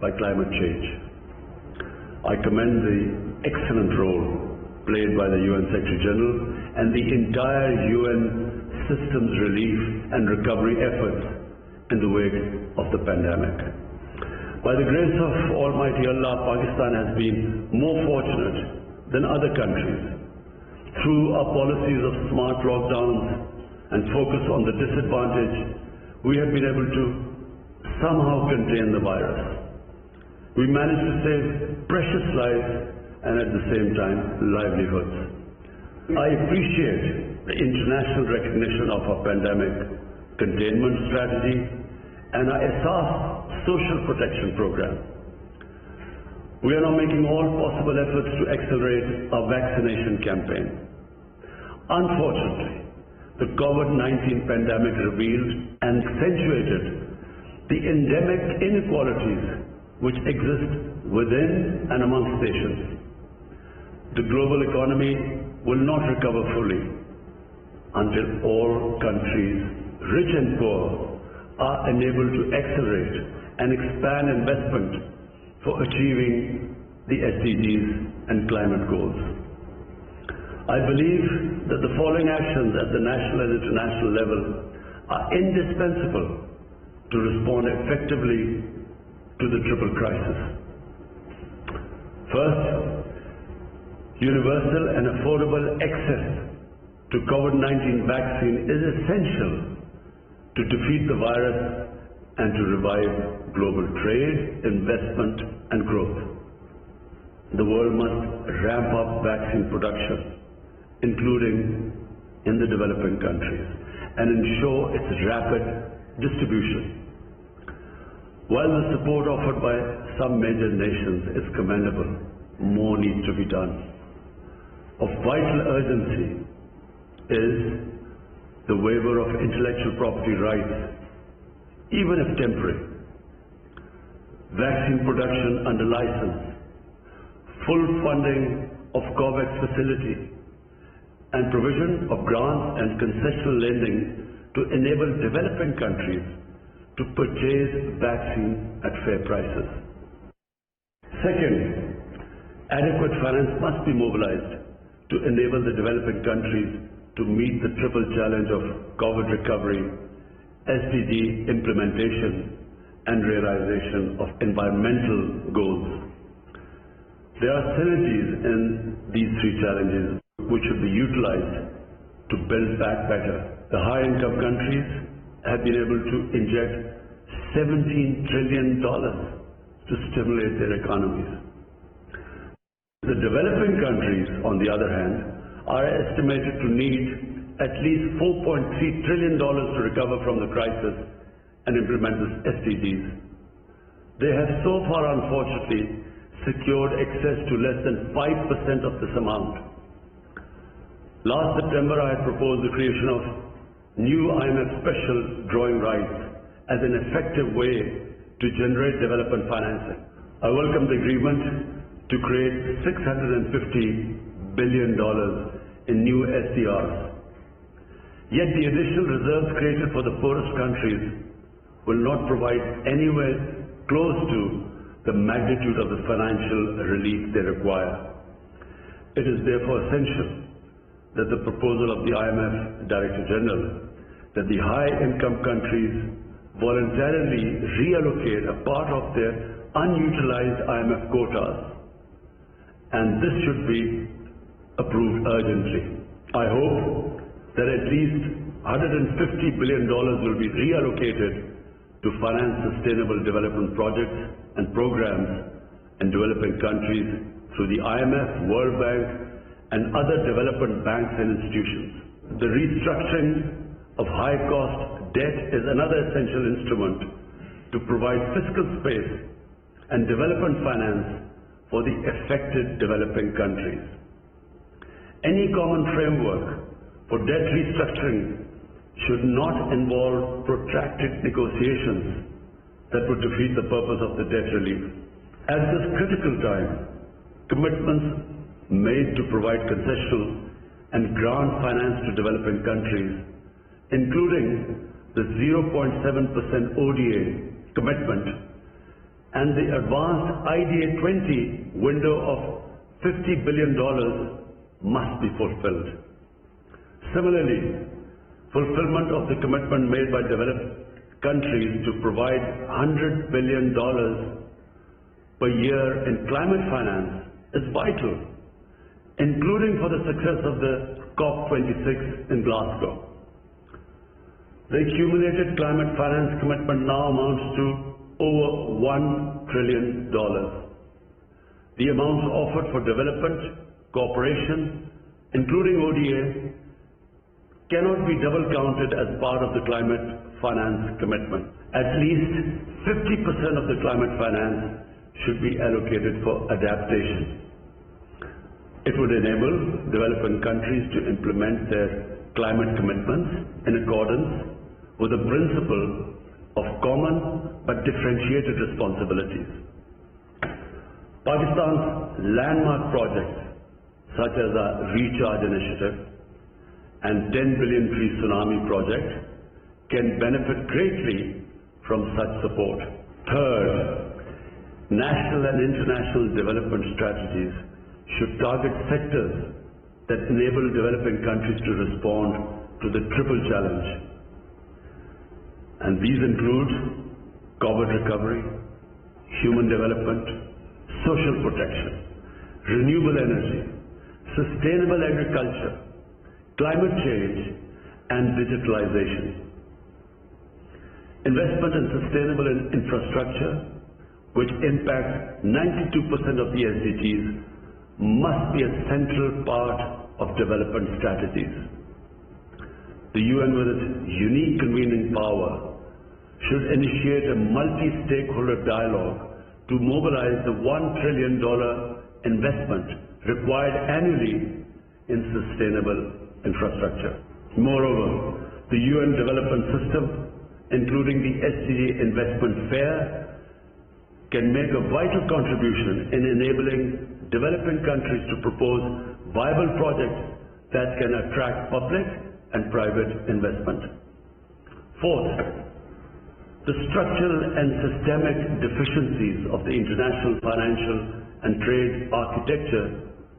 by climate change. I commend the excellent role played by the UN Secretary General and the entire UN systems relief and recovery efforts in the wake of the pandemic. By the grace of Almighty Allah, Pakistan has been more fortunate than other countries. Through our policies of smart lockdowns and focus on the disadvantaged, we have been able to somehow contain the virus. We managed to save precious lives and at the same time livelihoods. I appreciate the international recognition of our pandemic containment strategy and our ESAF social protection program. We are now making all possible efforts to accelerate our vaccination campaign. Unfortunately, the COVID-19 pandemic revealed and accentuated the endemic inequalities which exist within and amongst nations. The global economy will not recover fully until all countries, rich and poor, are enabled to accelerate and expand investment for achieving the SDGs and climate goals. I believe that the following actions at the national and international level are indispensable to respond effectively to the triple crisis. First, universal and affordable access to COVID-19 vaccine is essential to defeat the virus and to revive global trade, investment and growth. The world must ramp up vaccine production, including in the developing countries, and ensure its rapid distribution. While the support offered by some major nations is commendable, more needs to be done. Of vital urgency is the waiver of intellectual property rights, even if temporary, vaccine production under license, full funding of COVAX facility, and provision of grants and concessional lending to enable developing countries to purchase vaccine at fair prices. Second, adequate finance must be mobilized to enable the developing countries to meet the triple challenge of COVID recovery, SDG implementation, and realization of environmental goals. There are synergies in these three challenges which should be utilized to build back better. The high-income countries have been able to inject $17 trillion to stimulate their economies. The developing countries, on the other hand, are estimated to need at least $4.3 trillion to recover from the crisis and implement the SDGs. They have so far, unfortunately, secured access to less than 5% of this amount. Last September, I had proposed the creation of new IMF special drawing rights as an effective way to generate development financing. I welcome the agreement to create $650 billion in new SDRs. Yet the additional reserves created for the poorest countries will not provide anywhere close to the magnitude of the financial relief they require. It is therefore essential that the proposal of the IMF Director General that the high-income countries voluntarily reallocate a part of their unutilized IMF quotas, and this should be approved urgently. I hope that at least $150 billion will be reallocated to finance sustainable development projects and programs in developing countries through the IMF, World Bank, and other development banks and institutions. The restructuring of high-cost debt is another essential instrument to provide fiscal space and development finance for the affected developing countries. Any common framework for debt restructuring should not involve protracted negotiations that would defeat the purpose of the debt relief. At this critical time, commitments made to provide concessional and grant finance to developing countries, including the 0.7% ODA commitment and the advanced IDA 20 window of $50 billion must be fulfilled. Similarly, fulfillment of the commitment made by developed countries to provide $100 billion per year in climate finance is vital, including for the success of the COP26 in Glasgow. The accumulated climate finance commitment now amounts to over $1 trillion. The amounts offered for development, cooperation, including ODA, cannot be double counted as part of the climate finance commitment. At least 50% of the climate finance should be allocated for adaptation. It would enable developing countries to implement their climate commitments in accordance with the principle of common but differentiated responsibilities. Pakistan's landmark projects such as the Recharge Initiative and 10 billion tree tsunami project can benefit greatly from such support. Third, national and international development strategies should target sectors that enable developing countries to respond to the triple challenge. And these include COVID recovery, human development, social protection, renewable energy, sustainable agriculture, climate change, and digitalization. Investment in sustainable infrastructure, which impacts 92% of the SDGs, must be a central part of development strategies. The UN, with its unique convening power, should initiate a multi-stakeholder dialogue to mobilize the $1 trillion investment required annually in sustainable infrastructure. Moreover, the UN Development System, including the SDG Investment Fair, can make a vital contribution in enabling developing countries to propose viable projects that can attract public and private investment. Fourth, the structural and systemic deficiencies of the international financial and trade architecture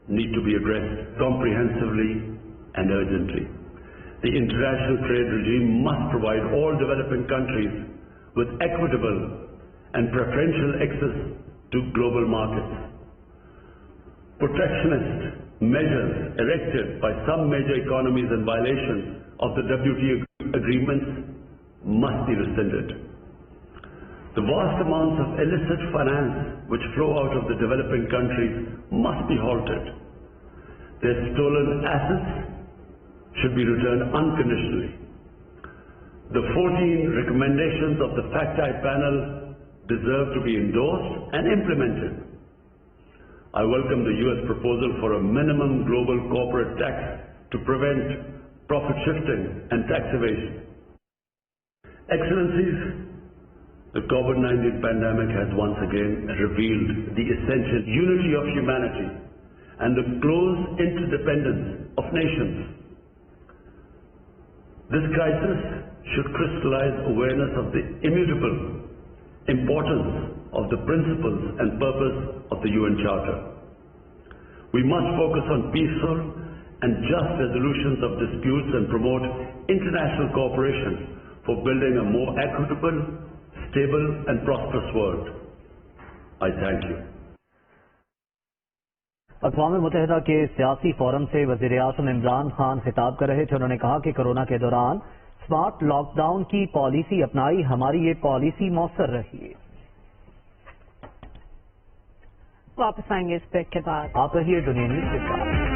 need to be addressed comprehensively and urgently. The international trade regime must provide all developing countries with equitable and preferential access to global markets. Protectionist measures erected by some major economies in violation of the WTO agreements must be rescinded. The vast amounts of illicit finance which flow out of the developing countries must be halted. Their stolen assets should be returned unconditionally. The 14 recommendations of the Fact-I panel deserve to be endorsed and implemented. I welcome the US proposal for a minimum global corporate tax to prevent profit shifting and tax evasion. Excellencies, the COVID-19 pandemic has once again revealed the essential unity of humanity and the close interdependence of nations. This crisis should crystallize awareness of the immutable importance of the principles and purpose of the UN Charter. We must focus on peaceful and just resolutions of disputes and promote international cooperation for building a more equitable, stable and prosperous world. I thank you. اقوام متحدہ کے سیاسی forum سے وزیر اعظم عمران خان خطاب کر رہے تھے. انہوں نے کہا کہ کورونا کے دوران اسمارٹ لاک ڈاؤن کی پالیسی اپنائی, ہماری یہ پالیسی مؤثر رہی ہے. واپس آئیں گے اس بریک کے بعد. آپ رہیے دنیا نیوز کے ساتھ.